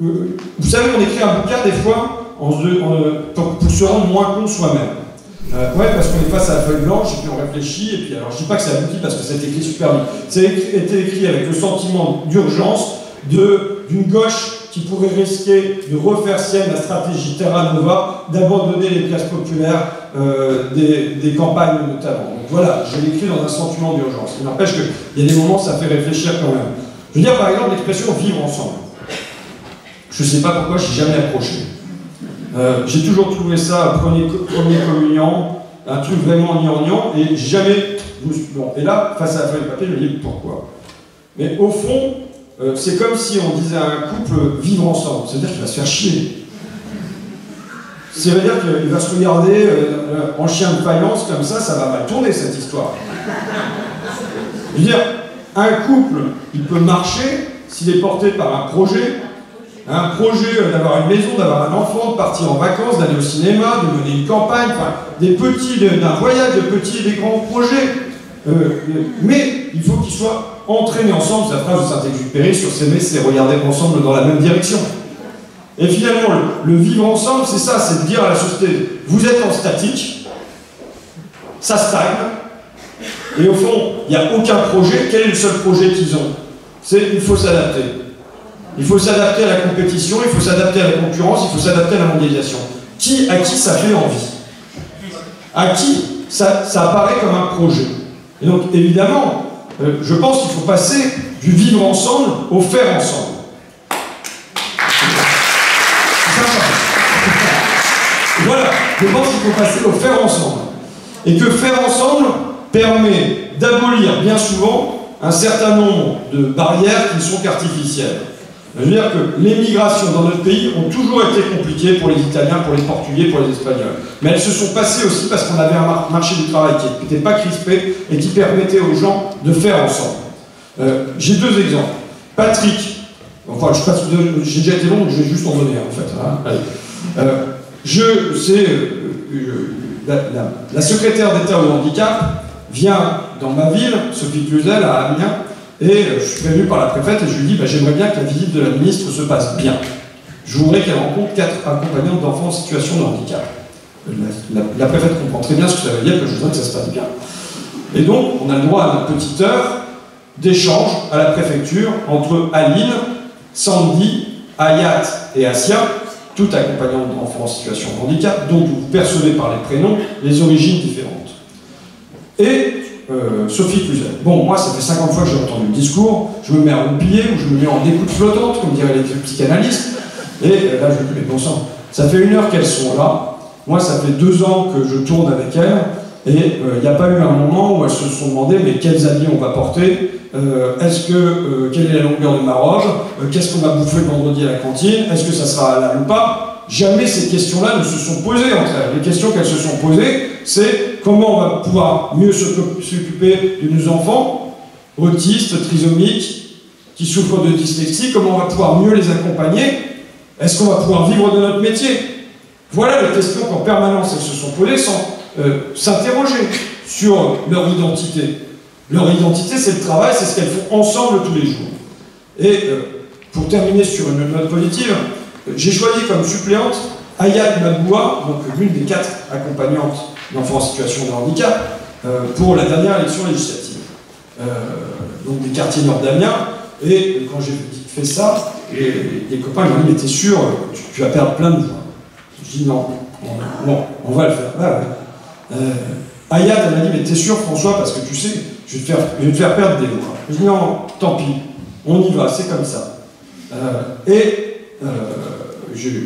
vous savez, on écrit un bouquin des fois pour se rendre moins con soi-même. Ouais, parce qu'on est face à la feuille blanche et puis on réfléchit, et puis alors je dis pas que c'est abouti parce que c'est écrit super vite. C'est été écrit avec le sentiment d'urgence d'une gauche qui pourrait risquer de refaire sienne la stratégie Terra Nova, d'abandonner les classes populaires des campagnes notamment. Donc voilà, je l'ai écrit dans un sentiment d'urgence. Il n'empêche qu'il y a des moments où ça fait réfléchir quand même. Je veux dire par exemple l'expression vivre ensemble. Je ne sais pas pourquoi je n'ai jamais accroché. J'ai toujours trouvé ça premier communion, un truc vraiment gnangnan, et jamais. Bon, et là, face à la feuille de papier, je me dis pourquoi. Mais au fond, c'est comme si on disait à un couple vivre ensemble, c'est-à-dire qu'il va se faire chier. C'est-à-dire qu'il va se regarder en chien de faïence comme ça va mal tourner cette histoire. Je veux dire, un couple, il peut marcher s'il est porté par un projet d'avoir une maison, d'avoir un enfant, de partir en vacances, d'aller au cinéma, de mener une campagne, enfin, d'un voyage de petits et des grands projets. Mais il faut qu'ils soient entraînés ensemble, c'est la phrase de Saint-Exupéry sur s'aimer, c'est regarder ensemble dans la même direction. Et finalement, le vivre ensemble, c'est ça, c'est de dire à la société, vous êtes en statique, ça stagne, et au fond, il n'y a aucun projet. Quel est le seul projet qu'ils ont? C'est il faut s'adapter. Il faut s'adapter à la compétition, il faut s'adapter à la concurrence, il faut s'adapter à la mondialisation. À qui ça fait envie? À qui ça apparaît comme un projet? Et donc, évidemment, je pense qu'il faut passer du vivre ensemble au faire ensemble. Voilà, je pense qu'il faut passer au faire ensemble. Et que faire ensemble permet d'abolir bien souvent un certain nombre de barrières qui ne sont qu'artificielles. Je veux dire que les migrations dans notre pays ont toujours été compliquées pour les Italiens, pour les Portugais, pour les Espagnols. Mais elles se sont passées aussi parce qu'on avait un marché du travail qui n'était pas crispé et qui permettait aux gens de faire ensemble. J'ai deux exemples. Patrick, enfin j'ai déjà été long, je vais juste en donner un en fait. Hein. La secrétaire d'État au handicap vient dans ma ville, Sophie Cluzel, à Amiens, et je suis prévenu par la préfète et je lui dis j'aimerais bien que la visite de la ministre se passe bien. Je voudrais qu'elle rencontre 4 accompagnantes d'enfants en situation de handicap. La préfète comprend très bien ce que ça veut dire, que je voudrais que ça se passe bien. Et donc, on a le droit à une petite heure d'échange à la préfecture entre Aline, Sandy, Ayat et Assia, toutes accompagnantes d'enfants en situation de handicap, dont vous percevez par les prénoms les origines différentes. Et Sophie Cluzel. Bon, moi, ça fait 50 fois que j'ai entendu le discours, je me mets à roupiller ou je me mets en écoute flottante, comme diraient les psychanalystes, et là, je me dis, mais bon sang, ça fait 1 heure qu'elles sont là, moi, ça fait 2 ans que je tourne avec elles, et il n'y a pas eu un moment où elles se sont demandé, mais quels habits on va porter, quelle est la longueur de ma robe, qu'est-ce qu'on va bouffer le vendredi à la cantine, est-ce que ça sera halal ou pas? Jamais ces questions-là ne se sont posées entre elles. Les questions qu'elles se sont posées, c'est comment on va pouvoir mieux s'occuper de nos enfants autistes, trisomiques, qui souffrent de dyslexie, comment on va pouvoir mieux les accompagner, est-ce qu'on va pouvoir vivre de notre métier? Voilà les questions qu'en permanence elles se sont posées sans s'interroger sur leur identité. Leur identité, c'est le travail, c'est ce qu'elles font ensemble tous les jours. Et pour terminer sur une note positive, j'ai choisi comme suppléante Ayat Maboua, donc l'une des 4 accompagnantes d'enfants en situation de handicap, pour la dernière élection législative. Donc des quartiers nord d'Amiens, et quand j'ai fait ça, les copains m'ont dit, mais t'es sûr, tu vas perdre plein de voix. Je dis non, on va le faire. Ah, ouais. Ayat, elle m'a dit, mais t'es sûr François, parce que tu sais, je vais te faire perdre des voix. Je dis non, tant pis, on y va, c'est comme ça.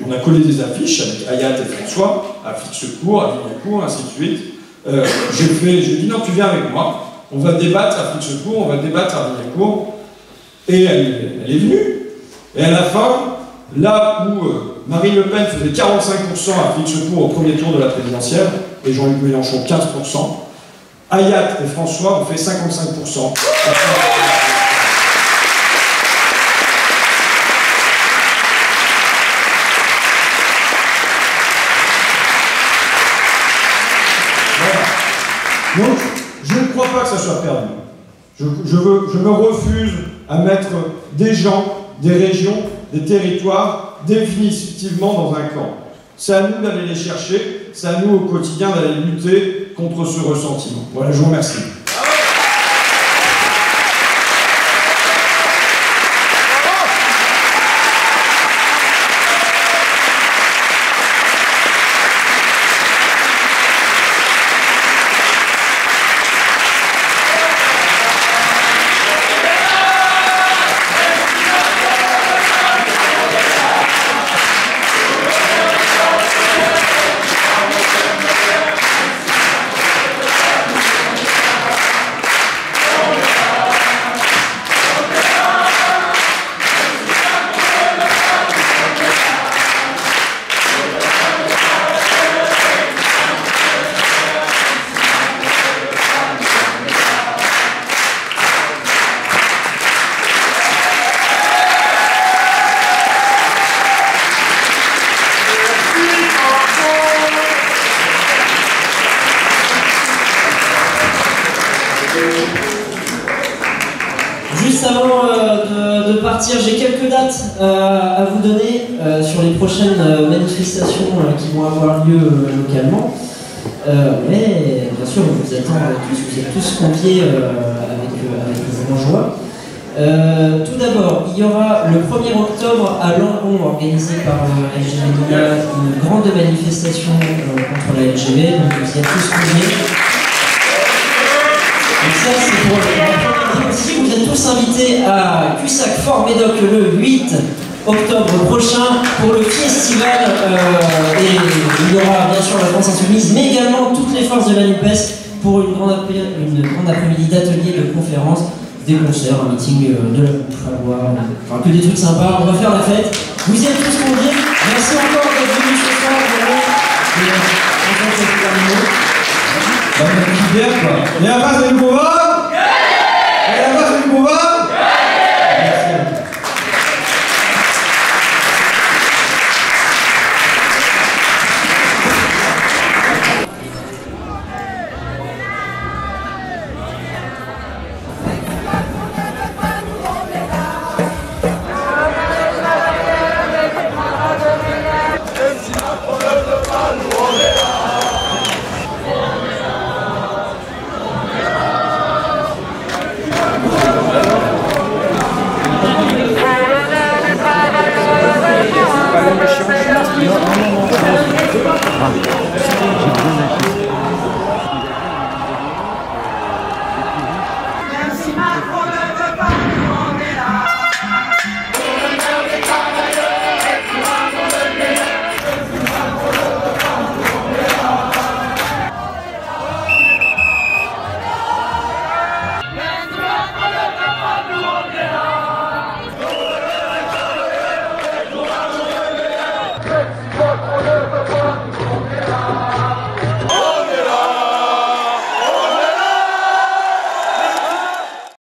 On a collé des affiches avec Ayat et François, à Flic Secours, à Vignacourt, ainsi de suite. J'ai dit non, tu viens avec moi, on va débattre à Flic Secours, on va débattre à Vignacourt. Et elle est venue. Et à la fin, là où Marine Le Pen faisait 45% à Flic Secours au premier tour de la présidentielle, et Jean-Luc Mélenchon 15%, Ayat et François ont fait 55%. Donc, je ne crois pas que ça soit perdu. Je me refuse à mettre des gens des régions, des territoires, définitivement dans un camp. C'est à nous d'aller les chercher, c'est à nous au quotidien d'aller lutter contre ce ressentiment. Voilà, je vous remercie. Juste avant de partir, j'ai quelques dates à vous donner sur les prochaines manifestations qui vont avoir lieu localement. Mais bien sûr, on vous attend tous, vous êtes tous conviés avec grande joie. Tout d'abord, il y aura le 1er octobre à Langon, organisé par LGB Lila, une grande manifestation contre la LGB, donc vous êtes tous conviés. Donc ça, c'est pour le aussi, vous êtes tous invités à Cussac Fort Médoc le 8 octobre prochain pour le festival et il y aura bien sûr la France Insoumise, mais également toutes les forces de la NUPES pour une grande après-midi d'ateliers, de conférences, des concerts, un meeting de la bouffe à boire, enfin que des trucs sympas, on va faire la fête. Vous êtes tous conviés, merci encore d'être venus ce soir. Et à base de nouveau